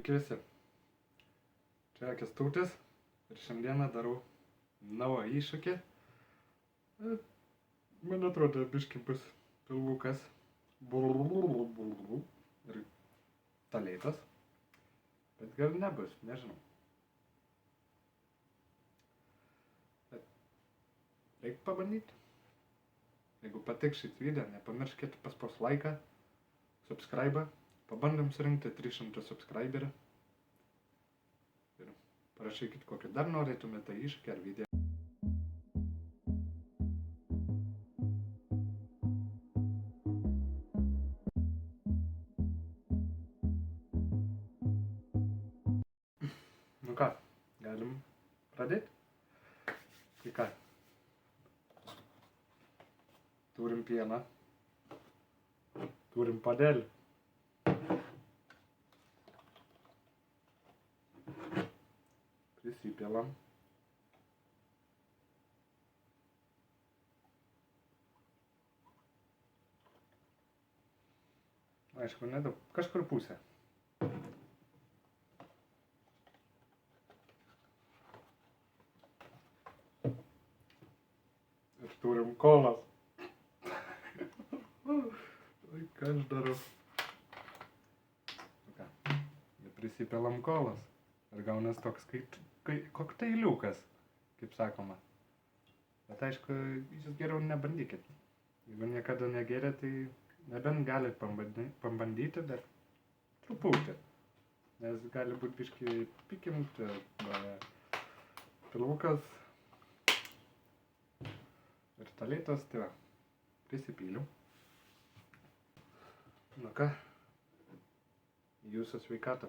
Sveiki visi. Čia Kęstutis ir šiandieną darau naują iššūkį. Man atrodo, biškį bus pilvukas ir talėtas, bet gal nebus, nežinau. Bet reikia pabandyti. Jeigu patiks šis video, nepamirškite paspaust laiką, subscribe. Pabandom surinkti 300 subscriberių. Ir parašykit, kokį dar norėtumėte iššūkį ar video. Nu ką, galim pradėti? Tai ką? Turim pieną. Turim puodelį. Prisipėlam. Aišku, nedaug, kažkur pusę. Ir turim kolas. Ką aš darau? Nu ką, prisipėlam kolas. Ir gaunas toks kokteiliukas, kaip sakoma. Bet aišku, jūs geriau nebandykit. Jeigu niekada negeria, tai nebent galit pabandyti, bet truputį. Nes gali būti biškį pikimt, pilvukas ir talėtas, tai va, prisipyliu. Nu ką, jūsų sveikata.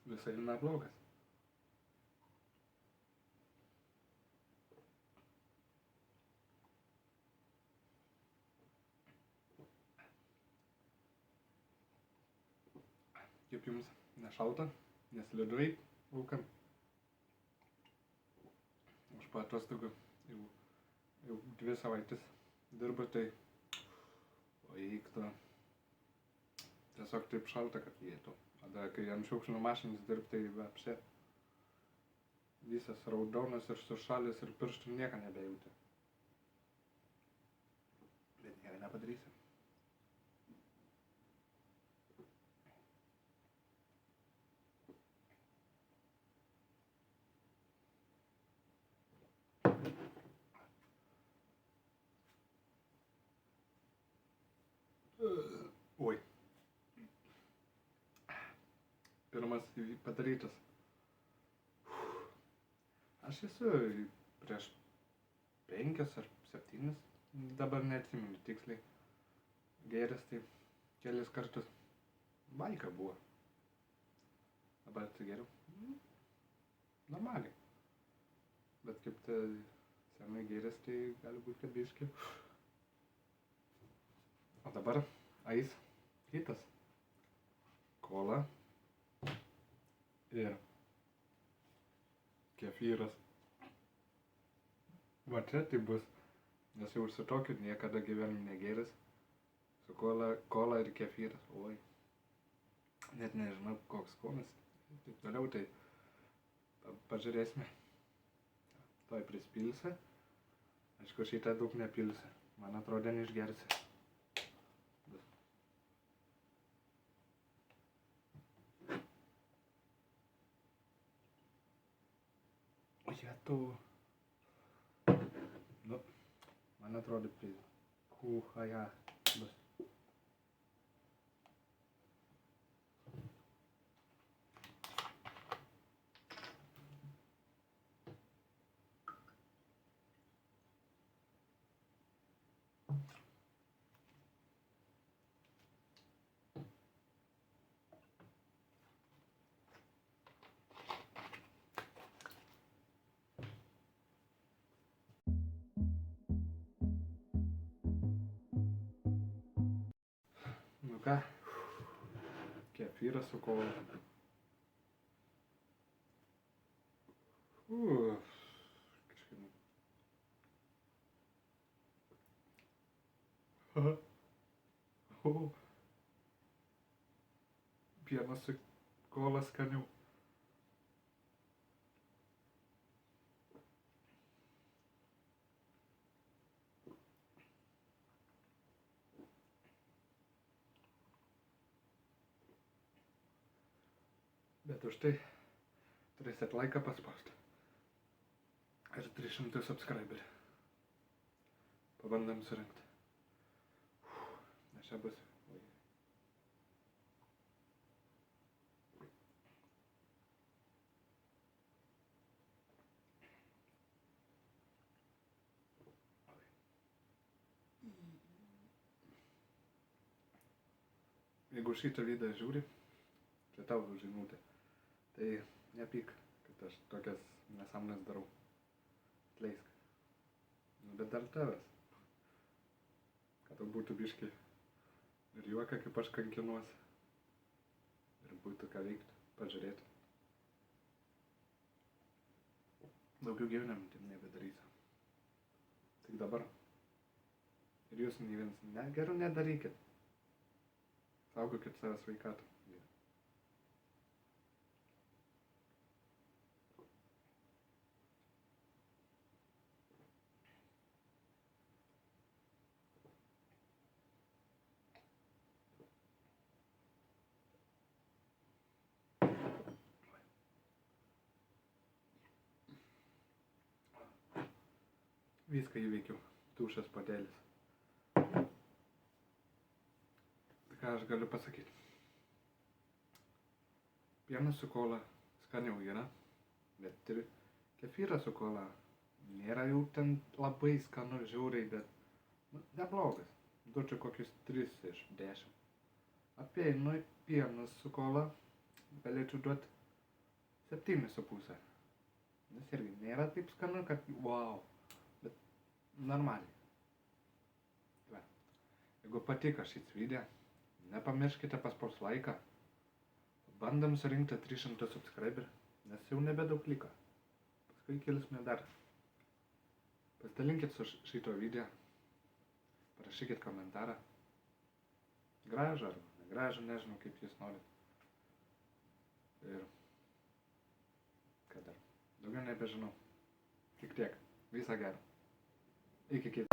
Visai neblogas. Kaip jums nešalta, neslidu eit laukan? Aš po atostogų jau 2 savaitės dirbu, tai eiktų. Tiesiog taip šalta, kad vietų. Tada, kai ant šiukšlių mašinos dirb, tai apse visas raudonas ir sušalęs ir pirštų nieko nebejauti. Bet nieko nepadarysi. Oi. Pirmas padarytas. Aš esu prieš 5 ar 7, dabar neatsimenu tiksliai, gėręs tai kelis kartus. Baika buvo. Dabar atsigeriau. Normaliai. Bet kaip tai senai gėręs, tai gali būti kad biškį. O dabar eis kitas. Kola. Ir kefyras. Va čia tai bus, nes jau su tokiu niekada gyvenime negėręs. Su kola ir kefyras. Oi. Net nežinau, koks skonis. Taip toliau, tai pažiūrėsime. Toj prispilsi. Aišku, šitą daug nepilsi. Man atrodo, neišgersi. Jetau. Nu, man atrodo, kuhaja bus. Nu ką, kefyras su kola. O. Pienas su kola skaniau. Bet už tai turėsit laiką paspausti. Ir 300 subscriberių. Pabandom surinkti. Nes čia bus. Jeigu šitą video žiūri, čia tau žinutė, tai nepyk, kad aš tokias nesąmonės darau. Atleisk. Bet dar tavęs. Kad tau būtų biški ir juoka, kaip aš kankinuosi. Ir būtų ką veikti, pažiūrėti. Daugiau gyvenimų tai nebedarysiu. Tik dabar. Ir jūs nei vienas geriau nedarykit. Saugokit savo sveikatą. Viską įveikiau. Tušas puodelis. Ką aš galiu pasakyti? Pienas su kola skaniau yra, bet ir kefyras su kola nėra jau ten labai skanu žiauriai, bet neblogas. Duočiau kokius 3 iš 10. Apie pienas su kola galėčiau duoti 7,5. Nes irgi nėra taip skanu, kad wow, bet normaliai. Va. Jeigu patiko šis video, nepamirškite paspausti laiką. Bandom surinkti 300 subscriberių, nes jau nebedaug liko. Paskui kelsime dar. Pasidalinkit su šito video. Parašykit komentarą. Gražų ar negražų, nežinau kaip jūs norit. Ir ką dar? Daugiau nebežinau. Tik tiek. Visą gerą. Iki kitų.